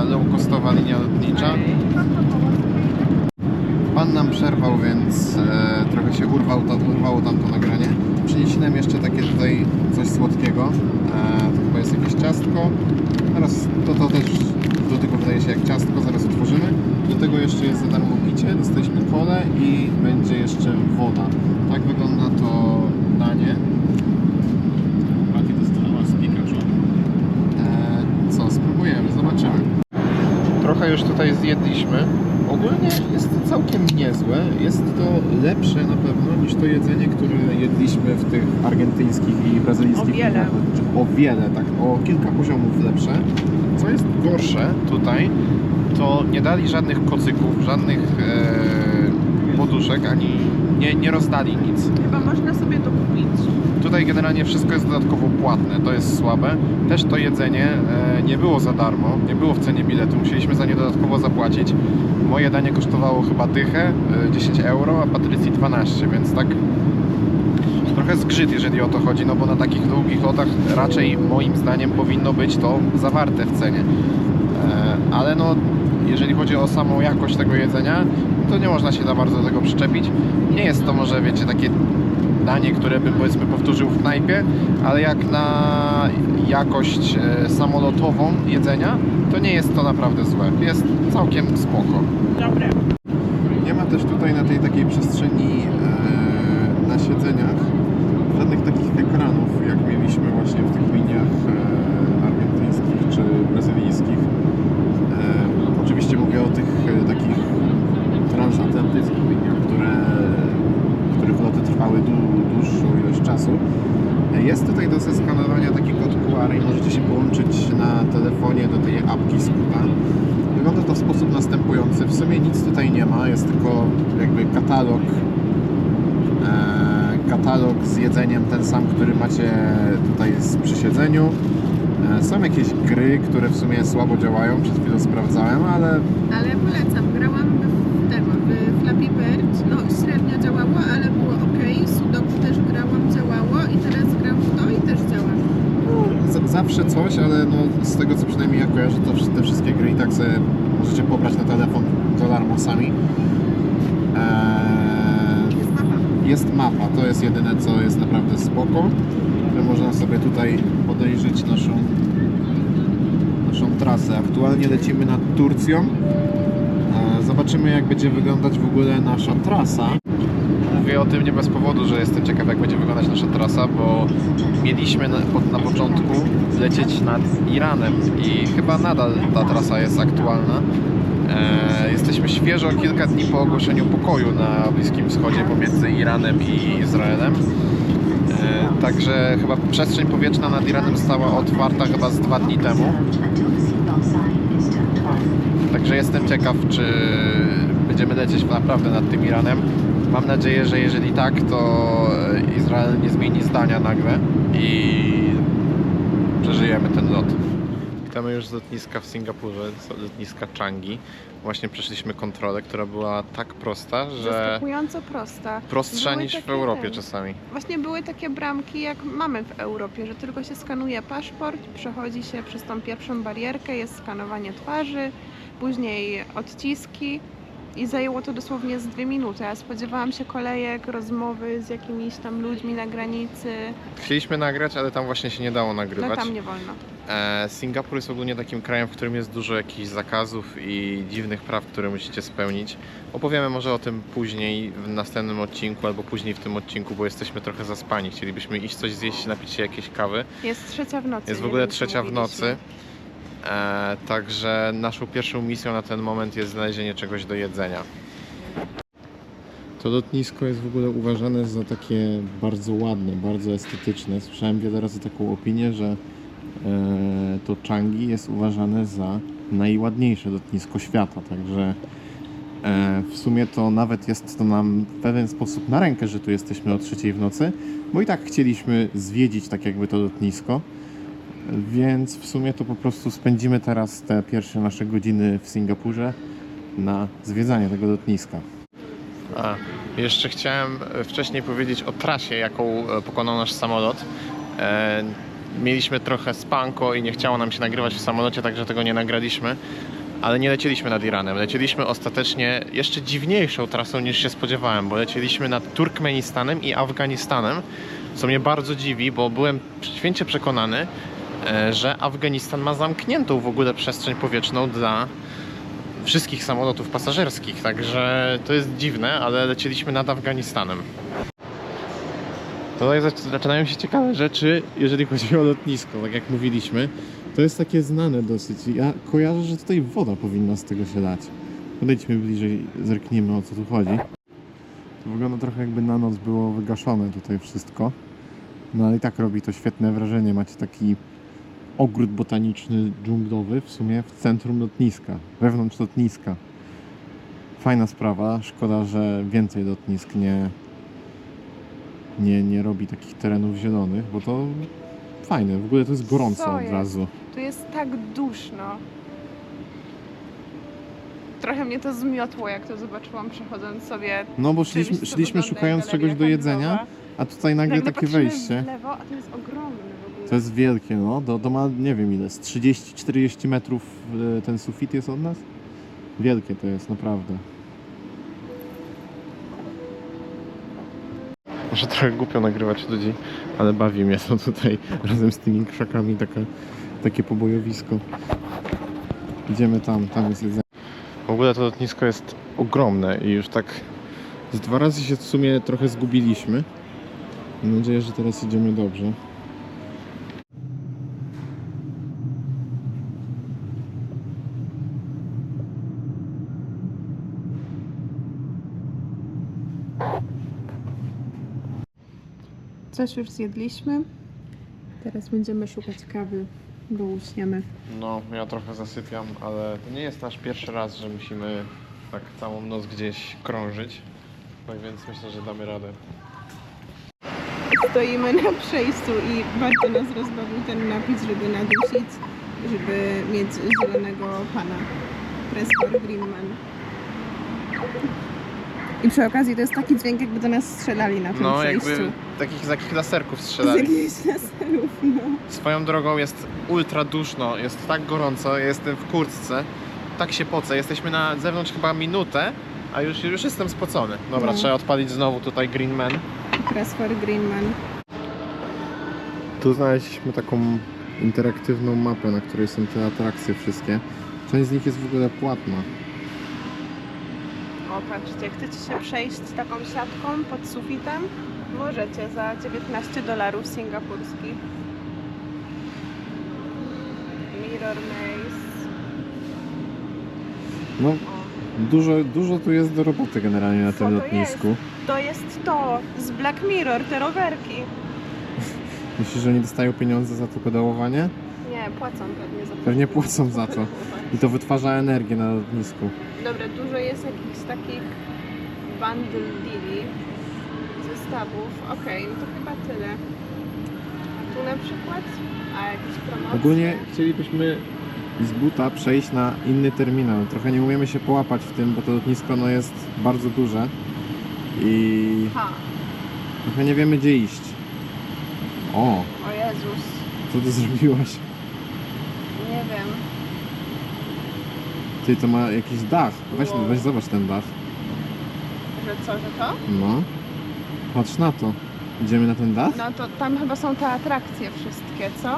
low-costowa linia lotnicza. Pan nam przerwał, więc trochę się urwało tam to nagranie. Przynieśli nam jeszcze takie tutaj coś słodkiego. To chyba jest jakieś ciastko. Teraz to też w dotyku wydaje się jak ciastko, zaraz otworzymy. Do tego jeszcze jest za darmo picie, dostaliśmy kolę i będzie jeszcze woda. Tak wygląda to danie. Pati dostała z Pikachu. Co, spróbujemy, zobaczymy. Trochę już tutaj zjedliśmy. Ogólnie jest to całkiem niezłe. Jest to lepsze na pewno niż to jedzenie, które jedliśmy w tych argentyńskich i brazylijskich. O wiele. O wiele, tak, o kilka poziomów lepsze. Co jest gorsze tutaj, to nie dali żadnych kocyków, żadnych poduszek, ani nie rozdali nic. Chyba można sobie to kupić. Tutaj generalnie wszystko jest dodatkowo płatne, to jest słabe. Też to jedzenie nie było za darmo, nie było w cenie biletu, musieliśmy za nie dodatkowo zapłacić. Moje danie kosztowało chyba dychę, 10 euro, a Patrycji 12, więc tak trochę zgrzyt, jeżeli o to chodzi, no bo na takich długich lotach raczej moim zdaniem powinno być to zawarte w cenie. Ale no, jeżeli chodzi o samą jakość tego jedzenia, to nie można się za bardzo do tego przyczepić. Nie jest to może, wiecie, takie danie, które bym powiedzmy powtórzył w knajpie, ale jak na jakość samolotową jedzenia, to nie jest to naprawdę złe. Jest całkiem spoko. Dobre. Nie ma też tutaj na tej takiej przestrzeni na siedzeniach żadnych takich ekranów, jak mieliśmy właśnie w tych liniach argentyńskich czy brazylijskich. Oczywiście mówię o tych takich transatlantyckich liniach, których loty trwały dłuższą ilość czasu. Jest tutaj do zeskanowania taki kod QR i możecie się połączyć na telefonie do tej apki Scoota. Wygląda to w sposób następujący. W sumie nic tutaj nie ma, jest tylko jakby katalog z jedzeniem, ten sam, który macie tutaj przy siedzeniu. Są jakieś gry, które w sumie słabo działają, przed chwilą sprawdzałem, ale polecam, grałam w Flappy Bird, no średnio działało, ale było ok. Sudoku też grałam, działało i teraz gram w to i też działa. Zawsze coś, ale no, z tego co przynajmniej ja kojarzę, to te wszystkie gry i tak sobie możecie pobrać na telefon za darmo sami. Jest mapa, to jest jedyne co jest naprawdę spoko, że można sobie tutaj podejrzeć naszą trasę. Aktualnie lecimy nad Turcją. Zobaczymy, jak będzie wyglądać w ogóle nasza trasa. Mówię o tym nie bez powodu, że jestem ciekaw, jak będzie wyglądać nasza trasa, bo mieliśmy na początku lecieć nad Iranem i chyba nadal ta trasa jest aktualna. Jesteśmy świeżo kilka dni po ogłoszeniu pokoju na Bliskim Wschodzie pomiędzy Iranem i Izraelem. Także chyba przestrzeń powietrzna nad Iranem została otwarta chyba z 2 dni temu. Także jestem ciekaw, czy będziemy lecieć naprawdę nad tym Iranem. Mam nadzieję, że jeżeli tak, to Izrael nie zmieni zdania nagle i przeżyjemy ten lot. Witamy już z lotniska w Singapurze, z lotniska Changi. Właśnie przeszliśmy kontrolę, która była tak prosta, że Zaskakująco prosta. prostsza Były niż w takie Europie czasami. Właśnie były takie bramki, jak mamy w Europie, że tylko się skanuje paszport, przechodzi się przez tą pierwszą barierkę, jest skanowanie twarzy, później odciski i zajęło to dosłownie z 2 minuty. Ja spodziewałam się kolejek, rozmowy z jakimiś tam ludźmi na granicy. Chcieliśmy nagrać, ale tam właśnie się nie dało nagrywać. No tam nie wolno. Singapur jest ogólnie takim krajem, w którym jest dużo jakichś zakazów i dziwnych praw, które musicie spełnić. Opowiemy może o tym później w następnym odcinku, albo później w tym odcinku, bo jesteśmy trochę zaspani. Chcielibyśmy iść coś zjeść, napić się jakiejś kawy. Jest 3:00 w nocy. Jest w ogóle 3:00 w nocy. Także naszą pierwszą misją na ten moment jest znalezienie czegoś do jedzenia. To lotnisko jest w ogóle uważane za takie bardzo ładne, bardzo estetyczne. Słyszałem wiele razy taką opinię, że to Changi jest uważane za najładniejsze lotnisko świata, także w sumie to nawet jest to nam w pewien sposób na rękę, że tu jesteśmy o 3:00 w nocy, bo i tak chcieliśmy zwiedzić tak jakby to lotnisko, więc w sumie to po prostu spędzimy teraz te pierwsze nasze godziny w Singapurze na zwiedzanie tego lotniska. Jeszcze chciałem wcześniej powiedzieć o trasie, jaką pokonał nasz samolot. mieliśmy trochę spanko i nie chciało nam się nagrywać w samolocie, także tego nie nagraliśmy. Ale nie lecieliśmy nad Iranem, lecieliśmy ostatecznie jeszcze dziwniejszą trasą niż się spodziewałem, bo lecieliśmy nad Turkmenistanem i Afganistanem, co mnie bardzo dziwi, bo byłem święcie przekonany, że Afganistan ma zamkniętą w ogóle przestrzeń powietrzną dla wszystkich samolotów pasażerskich, także to jest dziwne, ale lecieliśmy nad Afganistanem. Tutaj zaczynają się ciekawe rzeczy, jeżeli chodzi o lotnisko, tak jak mówiliśmy. To jest takie znane dosyć. Ja kojarzę, że tutaj woda powinna z tego się lać. Podejdźmy bliżej, zerknijmy, o co tu chodzi. To wygląda trochę, jakby na noc było wygaszone tutaj wszystko. No ale i tak robi to świetne wrażenie. Macie taki ogród botaniczny dżunglowy w sumie w centrum lotniska, wewnątrz lotniska. Fajna sprawa. Szkoda, że więcej lotnisk nie robi takich terenów zielonych, bo to fajne. W ogóle to jest gorąco Co od jest? razu. Tu jest tak duszno. Trochę mnie to zmiotło, jak to zobaczyłam przechodząc sobie. No bo czymś, co szliśmy wygląda jak szukając galeria czegoś do jedzenia, handlowa. a tutaj nagle takie patrzymy wejście. w lewo, a to jest ogromne w ogóle. To jest wielkie, no. To ma, nie wiem ile, z 30-40 metrów ten sufit jest od nas? Wielkie to jest, naprawdę. Może trochę głupio nagrywać ludzi, ale bawi mnie to tutaj razem z tymi krzakami takie pobojowisko. Idziemy tam jest jedzenie. W ogóle to lotnisko jest ogromne i już tak z 2 razy się w sumie trochę zgubiliśmy. Mam nadzieję, że teraz idziemy dobrze. Coś już zjedliśmy. Teraz będziemy szukać kawy, bo uśniemy. No, ja trochę zasypiam, ale to nie jest nasz pierwszy raz, że musimy tak całą noc gdzieś krążyć. Tak więc myślę, że damy radę. Stoimy na przejściu i bardzo nas rozbawił ten napis, żeby nadusić, żeby mieć zielonego pana. Press for Greenman. I przy okazji to jest taki dźwięk, jakby do nas strzelali na tym No, przejściu. jakby z takich laserków Z strzelali. jakichś laserów, no. Swoją drogą jest ultra duszno, jest tak gorąco, ja jestem w kurtce, tak się pocę. Jesteśmy na zewnątrz chyba minutę, a już jestem spocony. Dobra, No. trzeba odpalić znowu tutaj Greenman. Press for Greenman. Tu znaleźliśmy taką interaktywną mapę, na której są te atrakcje wszystkie. Część z nich jest w ogóle płatna. O, patrzcie, chcecie się przejść taką siatką pod sufitem? Możecie za $19 singapurskich. Mirror Maze. No, O. dużo tu jest do roboty generalnie na Co tym to lotnisku. To jest to z Black Mirror, te rowerki. Myślisz, że nie dostają pieniądze za to pedałowanie? Nie, płacą pewnie za to. Pewnie płacą za to. I to wytwarza energię na lotnisku. Dobra, dużo jest jakichś takich bundle deali, zestawów. Okej, no to chyba tyle. A tu na przykład? A jakieś promocje? Ogólnie chcielibyśmy z buta przejść na inny terminal. Trochę nie umiemy się połapać w tym, bo to lotnisko no, jest bardzo duże. I Ha, trochę nie wiemy gdzie iść. O, o Jezus. co ty zrobiłaś? Nie wiem. Ty, to ma jakiś dach. Wow. Weź zobacz ten dach. Że co, że to? No. Patrz na to. Idziemy na ten dach? No to tam chyba są te atrakcje wszystkie, co?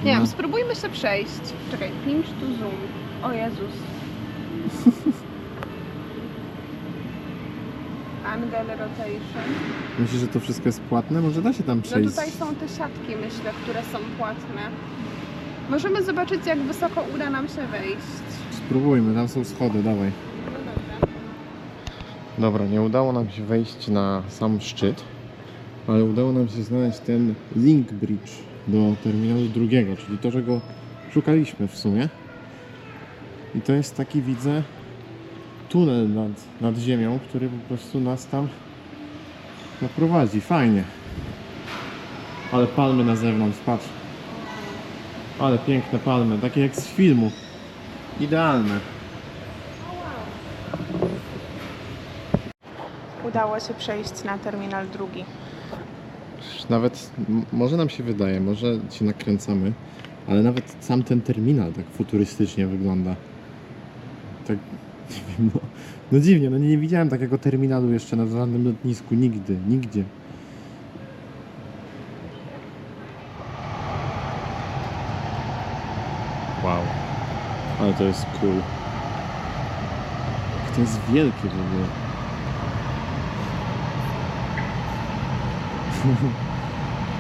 Nie No. wiem, spróbujmy się przejść. Czekaj, pinch to zoom. O Jezus. Angle rotation. Myślisz, że to wszystko jest płatne? Może da się tam No przejść? tutaj są te siatki, myślę, które są płatne. Możemy zobaczyć, jak wysoko uda nam się wejść. Spróbujmy, tam są schody, dawaj. No dobra. Dobra, nie udało nam się wejść na sam szczyt, ale udało nam się znaleźć ten link bridge do terminalu drugiego, czyli to, czego szukaliśmy w sumie. I to jest taki, widzę, tunel nad ziemią, który po prostu nas tam naprowadzi. Fajnie. Ale palmy na zewnątrz, patrz. Ale piękne palmy, takie jak z filmu. Idealne. Udało się przejść na terminal drugi. Nawet, może nam się wydaje, może się nakręcamy, ale nawet sam ten terminal tak futurystycznie wygląda. Tak, nie wiem, no dziwnie, no nie widziałem takiego terminalu jeszcze na żadnym lotnisku, nigdy, nigdzie. Wow, ale to jest cool. To jest wielkie w ogóle.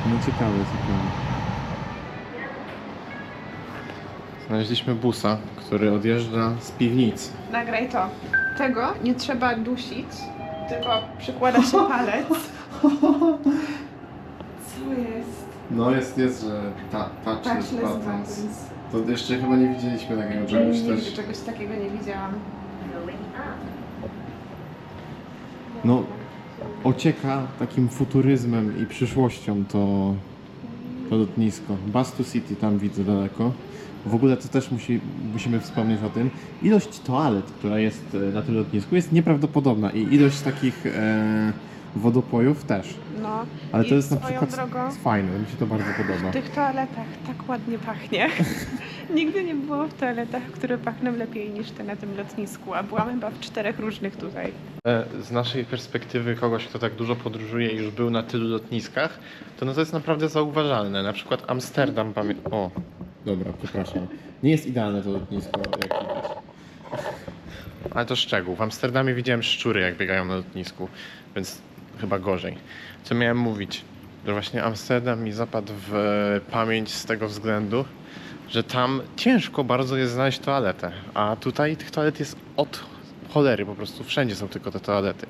No ciekawe, ciekawe. Znaleźliśmy busa, który odjeżdża z piwnicy. Nagraj to. Tego nie trzeba dusić, tylko przykłada się palec. Co jest? No jest, że touchless buttons. To jeszcze chyba nie widzieliśmy takiego czegoś Nigdy też. czegoś takiego nie widziałam. No, ocieka takim futuryzmem i przyszłością to lotnisko. Bastu City tam widzę daleko. W ogóle to też musimy wspomnieć o tym. Ilość toalet, która jest na tym lotnisku, jest nieprawdopodobna i ilość takich wodopojów też. No. Ale I to jest na swoją przykład drogą, fajne, mi się to bardzo podoba. w tych toaletach tak ładnie pachnie. Nigdy nie było w toaletach, które pachną lepiej niż te na tym lotnisku, a byłam chyba w 4 różnych tutaj. Z naszej perspektywy kogoś, kto tak dużo podróżuje i już był na tylu lotniskach, to no to jest naprawdę zauważalne. Na przykład Amsterdam, o, dobra, przepraszam. Nie jest idealne to lotnisko, jak widać. Ale to szczegół. W Amsterdamie widziałem szczury, jak biegają na lotnisku, więc chyba gorzej. Co miałem mówić? Że właśnie Amsterdam mi zapadł w pamięć z tego względu, że tam ciężko bardzo jest znaleźć toaletę, a tutaj tych toalet jest od cholery, po prostu wszędzie są tylko te toalety.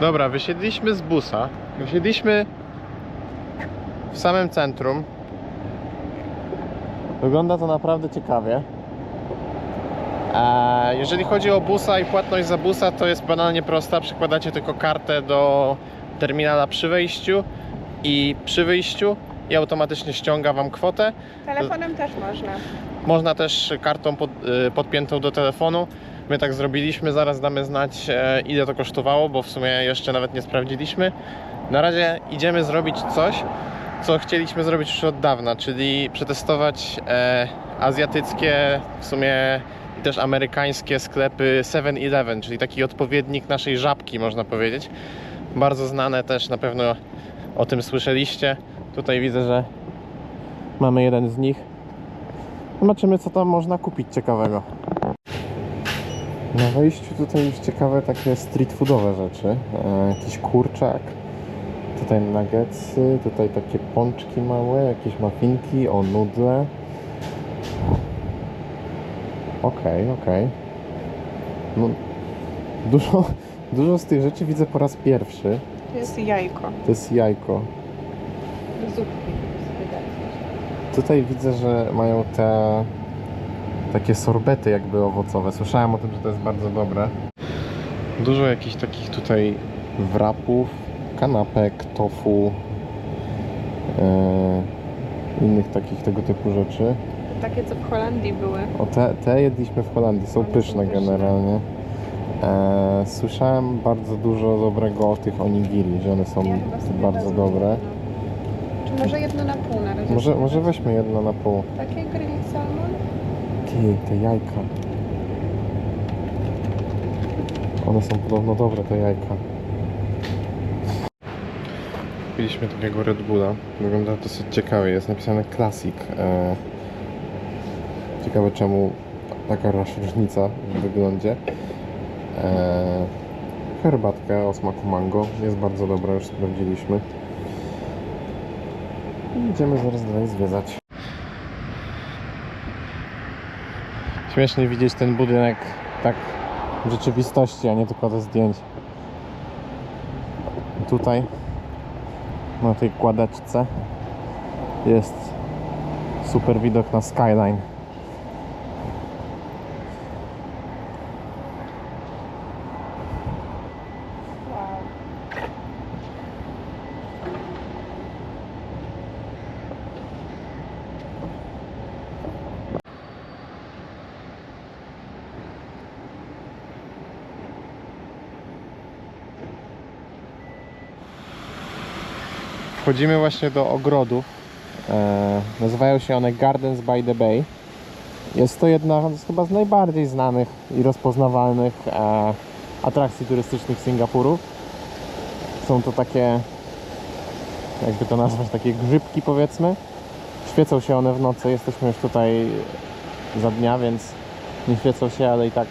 Dobra, wysiedliśmy z busa. Wysiedliśmy w samym centrum. Wygląda to naprawdę ciekawie. Jeżeli chodzi o busa i płatność za busa, to jest banalnie prosta. Przykładacie tylko kartę do terminala przy wejściu i przy wyjściu i automatycznie ściąga Wam kwotę. Telefonem też można. Można też kartą podpiętą do telefonu. My tak zrobiliśmy, zaraz damy znać, ile to kosztowało, bo w sumie jeszcze nawet nie sprawdziliśmy. Na razie idziemy zrobić coś, co chcieliśmy zrobić już od dawna, czyli przetestować azjatyckie, w sumie i też amerykańskie sklepy 7-Eleven, czyli taki odpowiednik naszej Żabki, można powiedzieć. Bardzo znane też, na pewno o tym słyszeliście. Tutaj widzę, że mamy jeden z nich. Zobaczymy, co tam można kupić ciekawego. Na wejściu tutaj już ciekawe takie street foodowe rzeczy. Jakiś kurczak, tutaj nuggetsy, tutaj takie pączki małe, jakieś muffinki, o nudle. Okej. No, dużo z tych rzeczy widzę po raz pierwszy. To jest jajko. To jest jajko. Do zupki. Tutaj widzę, że mają te takie sorbety jakby owocowe. Słyszałem o tym, że to jest bardzo dobre. Dużo jakichś takich tutaj wrapów, kanapek, tofu, innych takich tego typu rzeczy. Takie, co w Holandii były. O, te jedliśmy w Holandii, są pyszne generalnie. Słyszałem bardzo dużo dobrego o tych onigiri, że one są Ja chyba sobie bardzo wezmę dobre. jedno. Czy może jedno na pół na razie? Może weźmy jedno na pół. Takie grill salmon? Te jajka. One są podobno dobre, te jajka. Kupiliśmy takiego Red Bulla. Wygląda dosyć ciekawie. Jest napisane Classic. Ciekawe, czemu taka różnica w wyglądzie. Herbatka o smaku mango. Jest bardzo dobra, już sprawdziliśmy. I idziemy zaraz dalej zwiedzać. Śmiesznie widzieć ten budynek tak w rzeczywistości, a nie tylko ze zdjęć. Tutaj na tej kładeczce jest super widok na skyline. Wchodzimy właśnie do ogrodów. Nazywają się one Gardens by the Bay. Jest to jedna z chyba z najbardziej znanych i rozpoznawalnych atrakcji turystycznych Singapuru. Są to takie, jakby to nazwać, takie grzybki, powiedzmy. Świecą się one w nocy. Jesteśmy już tutaj za dnia, więc nie świecą się, ale i tak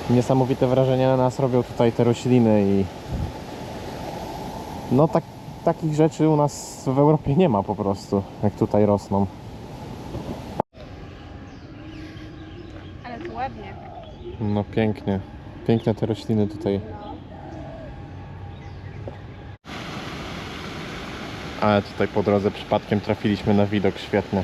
niesamowite wrażenie na nas robią tutaj te rośliny i no takich rzeczy u nas w Europie nie ma po prostu, jak tutaj rosną. Ale to ładnie. No pięknie. Piękne te rośliny tutaj. Ale tutaj po drodze przypadkiem trafiliśmy na widok świetny.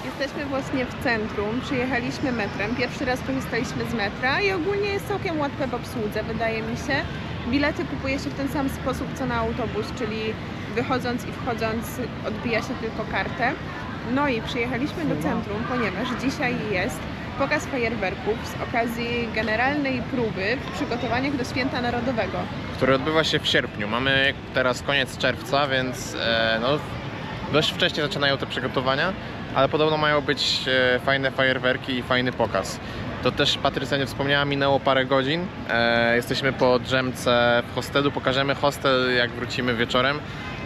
Jesteśmy właśnie w centrum, przyjechaliśmy metrem, pierwszy raz korzystaliśmy z metra i ogólnie jest całkiem łatwe w obsłudze, wydaje mi się. Bilety kupuje się w ten sam sposób co na autobus, czyli wychodząc i wchodząc odbija się tylko kartę. No i przyjechaliśmy do centrum, ponieważ dzisiaj jest pokaz fajerwerków z okazji generalnej próby w przygotowaniach do Święta Narodowego. Który odbywa się w sierpniu. Mamy teraz koniec czerwca, więc no, dość wcześnie zaczynają te przygotowania, ale podobno mają być fajne fajerwerki i fajny pokaz. To też Patrycja nie wspomniała, minęło parę godzin. Jesteśmy po drzemce w hostelu, pokażemy hostel jak wrócimy wieczorem.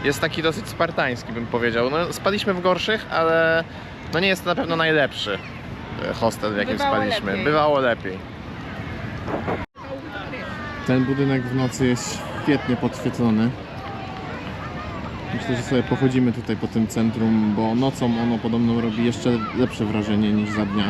Jest taki dosyć spartański, bym powiedział. No, spaliśmy w gorszych, ale no nie jest to na pewno najlepszy hostel, w jakim Bywało spaliśmy. lepiej. Bywało lepiej. Ten budynek w nocy jest świetnie podświetlony. Myślę, że sobie pochodzimy tutaj po tym centrum, bo nocą ono podobno robi jeszcze lepsze wrażenie niż za dnia.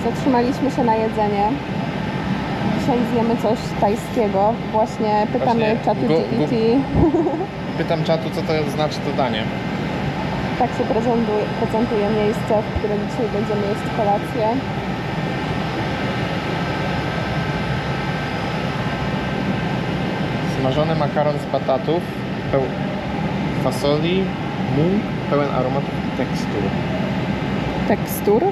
Zatrzymaliśmy się na jedzenie. Dzisiaj zjemy coś tajskiego. Właśnie pytamy Właśnie czatu GPT. Pytam czatu, co to znaczy to danie. Tak się prezentuje miejsce, w którym dzisiaj będziemy jeść kolację. Smażony makaron z batatów, fasoli, mung, pełen aromatów i tekstur. Tekstur.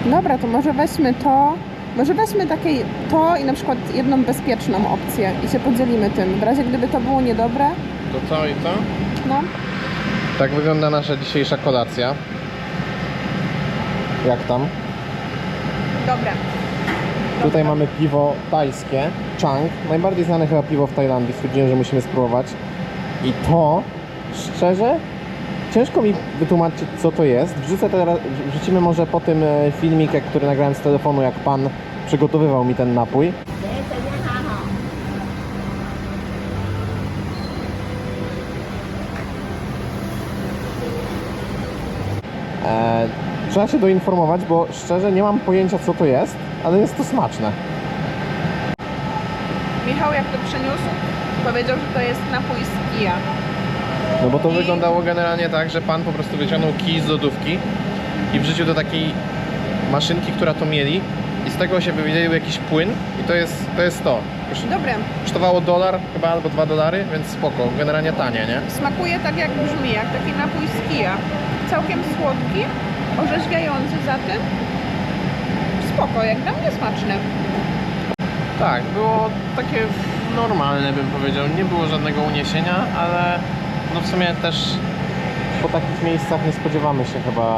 Dobra, to może weźmy to. Może weźmy takie to i na przykład jedną bezpieczną opcję i się podzielimy tym. W razie gdyby to było niedobre. To co i co? No. Tak wygląda nasza dzisiejsza kolacja. Jak tam? Dobre. Tutaj mamy piwo tajskie, Chang. Najbardziej znane chyba piwo w Tajlandii. Stwierdziłem, że musimy spróbować. I to, szczerze, ciężko mi wytłumaczyć, co to jest. Wrzucimy może po tym filmik, który nagrałem z telefonu, jak pan przygotowywał mi ten napój. Trzeba się doinformować, bo szczerze nie mam pojęcia, co to jest, ale jest to smaczne. Michał jak to przyniósł, powiedział, że to jest napój z kija. No bo to wyglądało generalnie tak, że pan po prostu wyciągnął kij z lodówki i wrzucił do takiej maszynki, która to mieli i z tego się wywiedzielił jakiś płyn i to jest to. Dobre. Kosztowało $1 chyba albo $2, więc spoko, generalnie tanie, nie? Smakuje tak jak brzmi, jak taki napój z kija. Całkiem słodki, orzeźwiający za tym. Spoko, jak dla mnie smaczne. Tak, było takie normalne, bym powiedział. Nie było żadnego uniesienia, ale no w sumie też po takich miejscach nie spodziewamy się chyba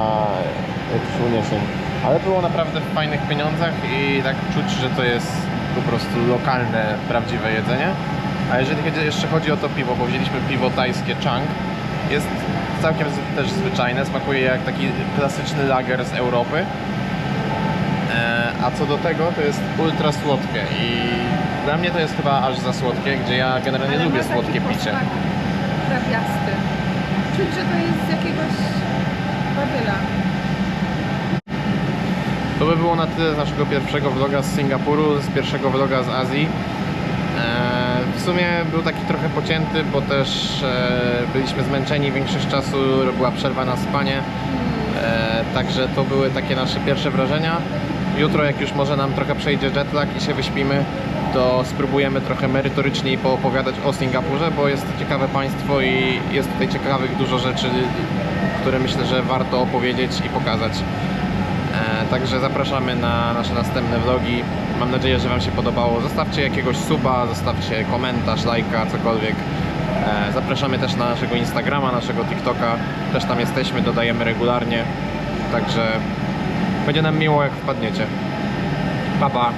jakichś uniesień. Ale było naprawdę w fajnych pieniądzach i tak czuć, że to jest po prostu lokalne, prawdziwe jedzenie. A jeżeli jeszcze chodzi o to piwo, bo wzięliśmy piwo tajskie Chang, jest całkiem też zwyczajne, smakuje jak taki klasyczny lager z Europy. A co do tego, to jest ultra słodkie i dla mnie to jest chyba aż za słodkie, gdzie ja generalnie Ale lubię ma taki słodkie picie. posmak trawiasty. Czuć, że to jest z jakiegoś badyla. To by było na tyle z naszego pierwszego vloga z Singapuru, z pierwszego vloga z Azji. W sumie był taki trochę pocięty, bo też byliśmy zmęczeni, większość czasu była przerwa na spanie. Także to były takie nasze pierwsze wrażenia. Jutro, jak już może nam trochę przejdzie jetlag i się wyśpimy, to spróbujemy trochę merytoryczniej poopowiadać o Singapurze, bo jest to ciekawe państwo i jest tutaj ciekawych dużo rzeczy, które myślę, że warto opowiedzieć i pokazać. Także zapraszamy na nasze następne vlogi. Mam nadzieję, że Wam się podobało. Zostawcie jakiegoś suba, zostawcie komentarz, lajka, cokolwiek. Zapraszamy też na naszego Instagrama, naszego TikToka. Też tam jesteśmy, dodajemy regularnie. Także będzie nam miło, jak wpadniecie. Pa, pa!